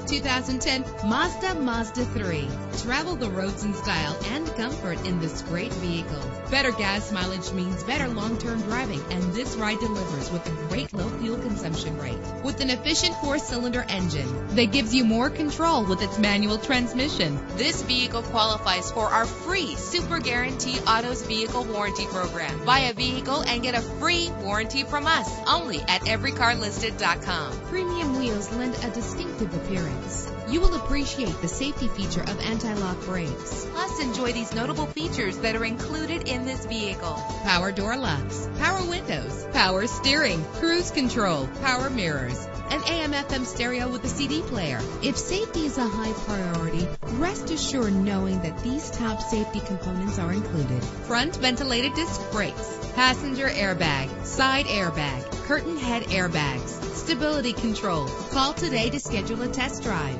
2010 Mazda 3. Travel the roads in style and comfort in this great vehicle. Better gas mileage means better long-term driving, and this ride delivers with a great low fuel consumption rate. With an efficient 4-cylinder engine that gives you more control with its manual transmission, this vehicle qualifies for our free Super Guarantee Autos Vehicle Warranty Program. Buy a vehicle and get a free warranty from us only at everycarlisted.com. Premium wheels lend a distinctive appearance. You will appreciate the safety feature of anti-lock brakes. Plus, enjoy these notable features that are included in this vehicle: power door locks, power windows, power steering, cruise control, power mirrors, an AM/FM stereo with a CD player. If safety is a high priority, rest assured knowing that these top safety components are included: front ventilated disc brakes, passenger airbag, side airbag, curtain head airbags, stability control. Call today to schedule a test drive.